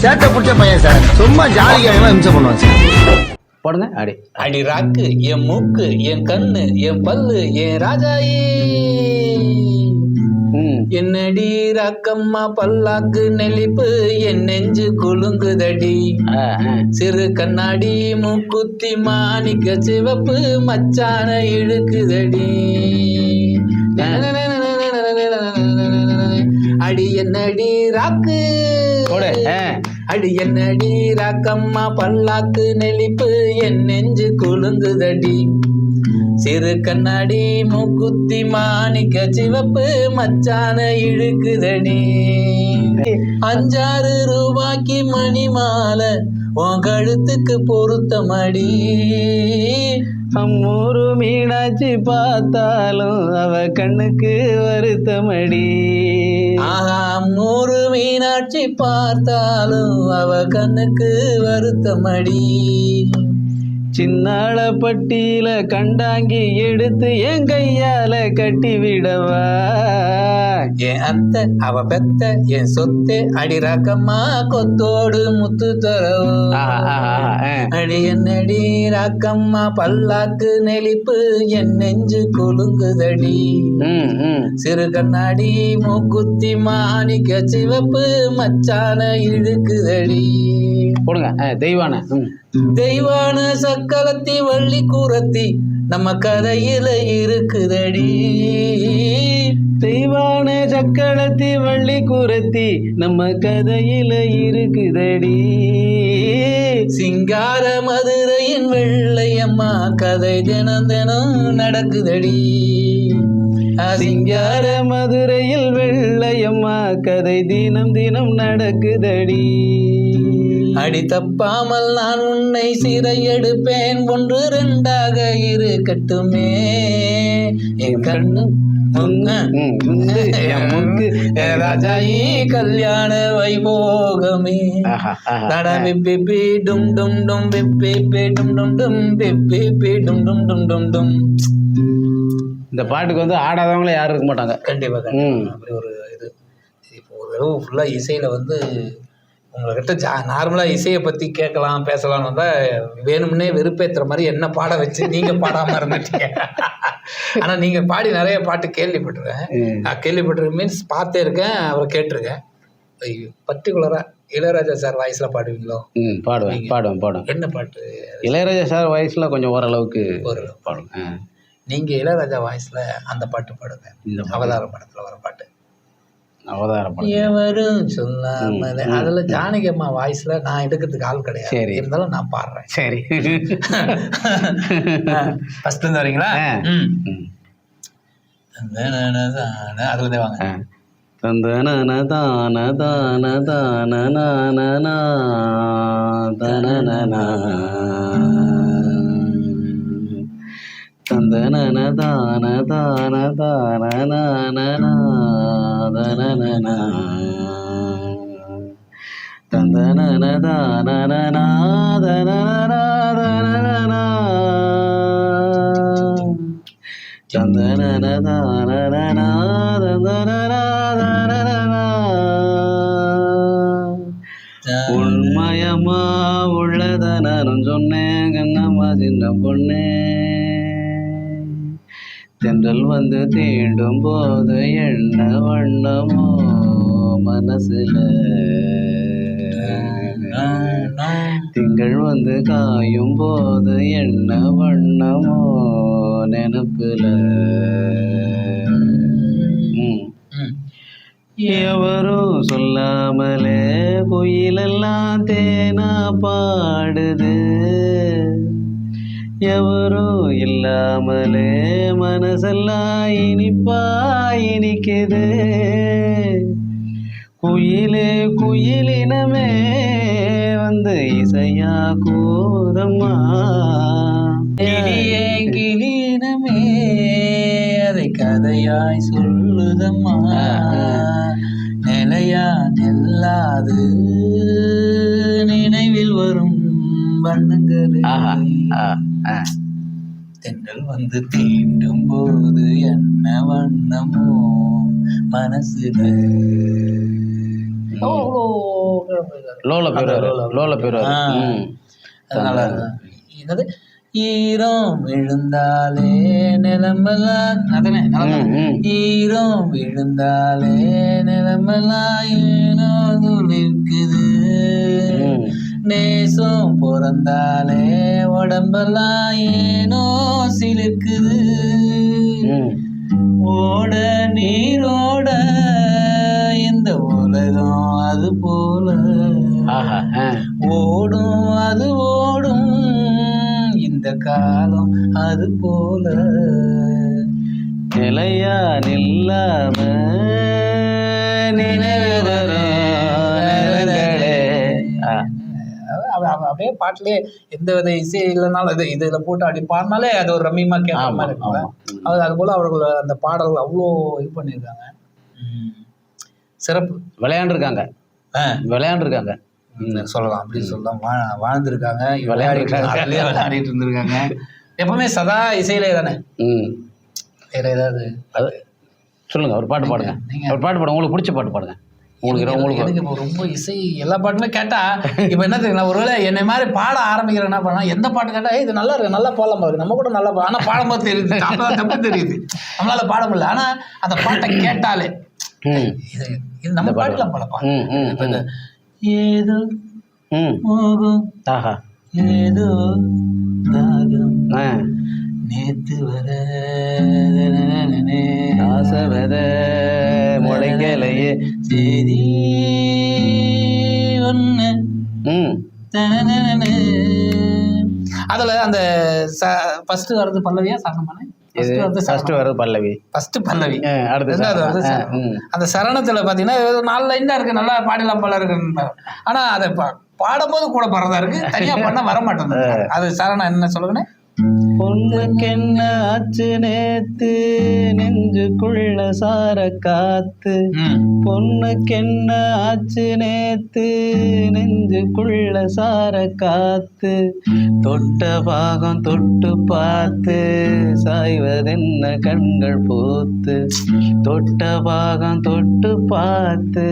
சேட்டை பிடிச்ச பையன் சார். சும்மா ஜாலிக்காக இம்சை பண்ணுவான் சார். போடுங்க. அடி அடி ராக்கு என் மூக்கு என் கண்ணு என் பல்லு என் ராஜாயி. என்னடி ராக்கம்மா பல்லாக்கு நெளிப்பு என் நெஞ்சு குலுங்குதடி. சிறு கண்ணாடி மூக்குத்தி மாணிக்க சிவப்பு மச்சான இழுக்குதடி. அடி என்னடி ராக்கு அடி என்னடி ராக்கம்மா பல்லாக்கு நெளிப்பு என் நெஞ்சு குலுங்குதடி. சிறு கண்ணாடி மூக்குத்தி மாணிக்க சிவப்பு மச்சான இழுக்குதடி. 5-6 ரூபாய்க்கு மணி மாலை உன் கழுத்துக்கு பொருத்தமடி. அம்மூரு மீனாட்சி பார்த்தாலும் அவ கண்ணுக்கு வருத்தமடி. அம்மூரு மீனாட்சி பார்த்தாலும் அவ கண்ணுக்கு வருத்தமடி. சின்னாள பட்டியில கண்டாங்கி எடுத்து என் கையால கட்டி விடவா. என் அத்தை அவ பெத்த என் சொத்து அடி ராக்கம்மா கொத்தோடு முத்து தரவு. அடி என்னடி ராக்கம்மா பல்லாக்கு நெளிப்பு என் நெஞ்சு குலுங்குதடி. சிறு கண்ணாடி மூக்குத்தி மாணிக்க சிவப்பு மச்சான இழுக்குதடி. போடுங்க. தெய்வான சக்களத்தி வள்ளி கூரத்தி நம்ம கதையில இருக்குதடி. தெய்வான சக்களத்தி வள்ளி கூரத்தி நம்ம கதையில இருக்குதடி. சிங்கார மதுரையின் வெள்ளையம்மா கதை தினம் தினம் நடக்குதடி. சிங்கார மதுரையில் வெள்ளையம்மா கதை தினம் தினம் நடக்குதடி. அடி தப்பாமல் நான் உன்னை சிறை எடுப்பேன் 1-2ஆக இருக்கட்டுமே. என் கண்ணு ராஜாயி கல்யாண வைபோகமே. தடபிப்பி டும் டும் டும் பிப்பி டும் டும் டும் பிப்பி டும் டும் டும் டும் டும். இந்த பாட்டுக்கு வந்து ஆடாதவங்களே யாரும் இருக்க மாட்டாங்க. கண்டிப்பா அப்படி ஒரு இது. இப்போ ஒரு தடவை ஃபுல்லாக இசையில் வந்து உங்கள்கிட்ட நார்மலாக இசையை பற்றி கேட்கலாம் பேசலாம்னு வந்தால் வேணும்னே வெறுப்பேற்றுற மாதிரி என்ன பாட வச்சு நீங்கள் பாடாமல் இருந்துட்டீங்க. ஆனால் நீங்கள் பாடி நிறைய பாட்டு கேள்விப்பட்டிருக்கேன். நான் கேள்விப்பட்டிருக்கேன் மீன்ஸ் பார்த்தே இருக்கேன், அவரை கேட்டிருக்கேன். பர்டிகுலராக இளையராஜா சார் வாய்ஸில் பாடுவீங்களோ? பாடுவேன். என்ன பாட்டு? இளையராஜா சார் வாய்ஸில் கொஞ்சம் ஓரளவுக்கு பாடுவேன். நீங்கள் இளையராஜா வாய்ஸில் அந்த பாட்டு பாடுங்க. அவதார படத்தில் வர பாட்டு. எவரும் சொல்லாமலே. அதுல ஜானகி அம்மா வாய்ஸ்ல நான் எடுக்கிறதுக்கு ஆள் கிடையாது. சரி, இருந்தாலும் நான் பாடுறேன். சரி, ஃபர்ஸ்ட் இருந்து வரீங்களா? அதுல இருந்தே வாங்க. தந்தன தான தான தான நான தனனா தந்தன தான தான தான நான தனனா தந்தன தான நாதனா சந்தன தான உண்மயமா உள்ளதனும் சொன்னேன் கண்ணம்மா சின்ன பொண்ணே. தென்றல் வந்து தீண்டும் போது என்ன வண்ணமோ மனசுல. திங்கள் வந்து காயும் போது என்ன வண்ணமோ நினப்புல. எவரும் சொல்லாமலே குயிலெல்லாம் தேனா பாடுது. எவரும் இல்லாமலே மனசெல்லாம் இனிப்பா இனிக்குது. குயிலே குயிலினமே வந்து இசையா கூதம்மா. கிளியே கிளியினமே அதை கதையாய் சொல்லுதம்மா. நிலையா நெல்லாது நினைவில் வரும் வண்ணங்கள். தென்றல் வந்து தீண்டும் போது என்ன வண்ணமோ மனசுல. அவ்வளோ லோல போயிடுவாரு. அதனால என்னது ஈரம் விழுந்தாலே நிலமெல்லாம் அதனே ஈரம் விழுந்தாலே நிலமெல்லாம் ஏனோ துளிர்க்குது, நேசம் பிறந்தாலே உடம்பெல்லாம் ஏனோ சிலுக்குது, ஓட நீரோட இந்த உலகம் அது போல ஓடும், அது ஓடும் இந்த காலம் அது போல, நிலையா நில்லாம அப்படியே பாட்டிலே எந்த வித இசை இல்லைனாலும் இது இதுல போட்டு அப்படி பாடினாலே அது ஒரு ரம்மியமா கேட்குற மாதிரி இருக்குல்ல. அது போல அவர்கள் அந்த பாடல் அவ்வளோ இது பண்ணியிருக்காங்க. சிறப்பு. விளையாண்டுருக்காங்க சொல்லலாம், அப்படின்னு சொல்லலாம். வாழ்ந்துருக்காங்க, விளையாடிட்டு இருந்திருக்காங்க. எப்பவுமே சதா இசையிலே தானே. வேற ஏதாவது அது சொல்லுங்க. ஒரு பாட்டு பாடுங்க. ஒரு பாட்டு பாடுங்க, உங்களுக்கு பிடிச்ச பாட்டு பாடுங்க. எனக்கு இப்போ ரொம்ப இசை எல்லா பாட்டுமே கேட்டா இப்போ என்ன தெரியும், ஒருவேளை என்னை மாதிரி பாட ஆரம்பிக்கிறேன் என்ன பண்ணா, எந்த பாட்டு கேட்டா இது நல்லா இருக்கு, நல்லா பாடலாம் இருக்கு, நம்ம கூட நல்லா ஆனால் பாடும்போது தெரியுது, அப்பதான் தப்பு தெரியுது, நம்மளால பாட முடியல. ஆனா அந்த பாட்டை கேட்டாலே இது நம்ம பாட்டுலாம் பாடப்பா. ஏதோ மோகம் ஏதோ தாகம் நேத்து வர ஆசவத முளைக்கலையே சரி ஒன்று. அதுல அந்த ஃபர்ஸ்ட் வர்றது பல்லவியா சரணமானே? ஃபர்ஸ்ட் வர்றது பல்லவி. அந்த சரணத்துல பாத்தீங்கன்னா 4 லைன் தான் இருக்கு, நல்லா பாடலாம் போல இருக்கு. ஆனா அதை பாடும்போது கூட பாடுறதா இருக்கு, தனியா பண்ண வர மாட்டேங்குது. அது சரணம் என்ன சொல்லுங்கண்ணே? பொண்ணுக்கு என்ன ஆச்சு நேத்து நெஞ்சுக்குள்ள சார காத்து, பொண்ணுக்கு என்ன ஆச்சு நேத்து நெஞ்சுக்குள்ள சார காத்து, தொட்ட பாகம் தொட்டு பார்த்து சாய்வதென்ன கண்கள் பூத்து, தொட்ட பாகம் தொட்டு பார்த்து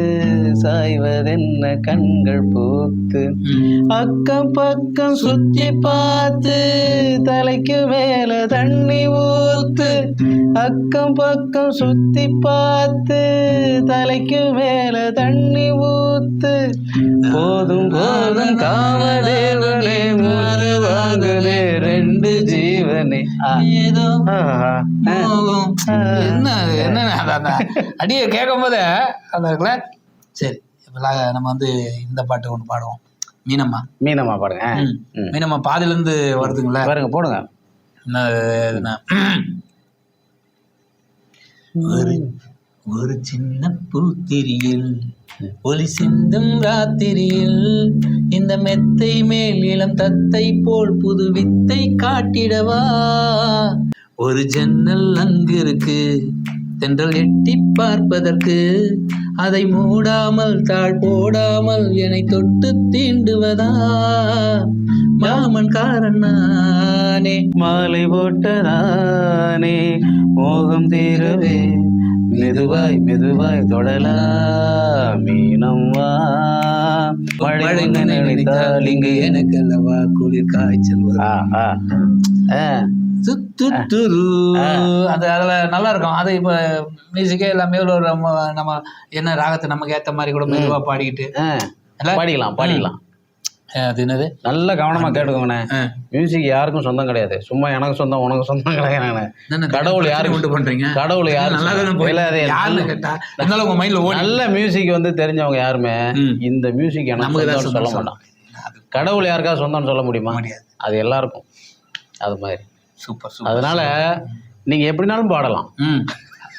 சாய்வதென்ன கண்கள் பூத்து, அக்கம் பக்கம் சுத்தி பார்த்து தலைக்கு மேல தண்ணி ஊத்து, அக்கம் பக்கம் சுத்தி பார்த்து தலைக்கு மேல தண்ணி ஊத்து, போதும் போதும் காமதேவனே மாறு வாங்குதே 2 ஜீவனே. ஏதோ என்ன அடிய கேட்கும் போது அந்த இருக்குல்ல. சரி, இப்போ நம்ம வந்து இந்த பாட்டு ஒன்று பாடுவோம். மீனம்மா பாடுங்க. மீனம்மா பாதில இருந்து வருதுங்களா? பாருங்க, போடுங்க. ஒரு சின்ன பூத்திரியில் ஒளி சிந்தும் ராத்திரியில் இந்த மெத்தை மேல் இளம் தத்தை போல் புது வித்தை காட்டிடவா, ஒரு ஜன்னல் அங்கிருக்கு தென்றல் எட்டி பார்ப்பதற்கு, அதை மூடாமல் தாழ் போடாமல் என்னை தொட்டு தீண்டுவதா, மாமன் காரன் நானே மாலை போட்டதானே மோகம் தீரவே மெதுவாய் மெதுவாய் தொடலாம் மீனம்மா, மழை நினைத்தால் இங்கு எனக்கு அல்லவா குளிர் காய்ச்சல். அது அதுல நல்லா இருக்கும். அது இப்ப மியூசிக்கே எல்லாமே ஒரு நம்ம என்ன ராகத்தை நமக்கு ஏத்த மாதிரி கூட மெதுவா பாடிக்கிட்டு பாடிக்கலாம். அது என்னது, நல்ல கவனமா கேட்டுக்கோங்கண்ணே. மியூசிக் யாருக்கும் சொந்தம் கிடையாது, சும்மா எனக்கு சொந்தம் உனக்கு சொந்தம் கிடையாது. கடவுள் யாருக்கு கொண்டு பண்றீங்க, கடவுள் யாரு நல்ல மியூசிக் வந்து தெரிஞ்சவங்க யாருமே இந்த மியூசிக் எனக்கு சொல்ல மாட்டான். கடவுள் யாருக்காவது சொந்தம்னு சொல்ல முடியுமா? அது எல்லாருக்கும். அது மாதிரி சூப்பர். அதனால நீங்க எப்படினாலும் பாடலாம்.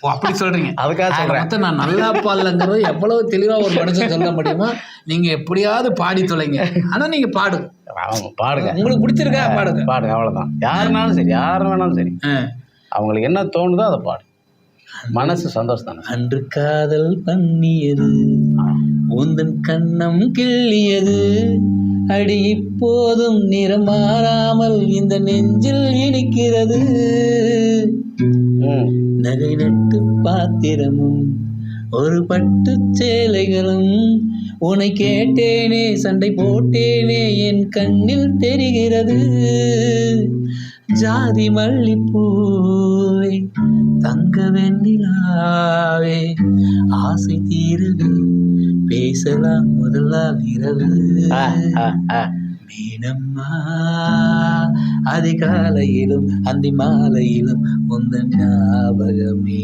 அப்படி சொல்றீங்க? அதுக்காக சொல்றேன். நான் நல்லா பாடலங்கிறது எவ்வளவு தெளிவா ஒரு மனுஷன் சொல்ல முடியுமா? நீங்க எப்படியாவது பாடி தொலைங்க, ஆனா நீங்க பாடுங்க. உங்களுக்கு பிடிச்சிருக்கா பாடுங்க. அவ்வளவுதான். யாருனாலும் சரி, யாரு வேணாலும் சரி, அவங்களுக்கு என்ன தோணுதோ அதை பாடு. மனசு சந்தோஷம் தானே. அன்று காதல் பண்ணியது உந்தன் கண்ணம் கிள்ளியது, அடி இப்போதும் நிறம் மாறாமல் இந்த நெஞ்சில் இனிக்கிறது, நகை நட்டு பாத்திரமும் ஒரு பட்டு சேலைகளும் உன்னை கேட்டேனே சண்டை போட்டேனே என் கண்ணில் தெரிகிறது ஜாதி மல்லிப்பூவே தங்க வெண்ணிலாவே ஆசை தீரவே பேசலாம் முதல் நாள் இரவு மீனம்மா அதிகாலையிலும் அந்தி மாலையிலும் உந்தன் ஞாபகமே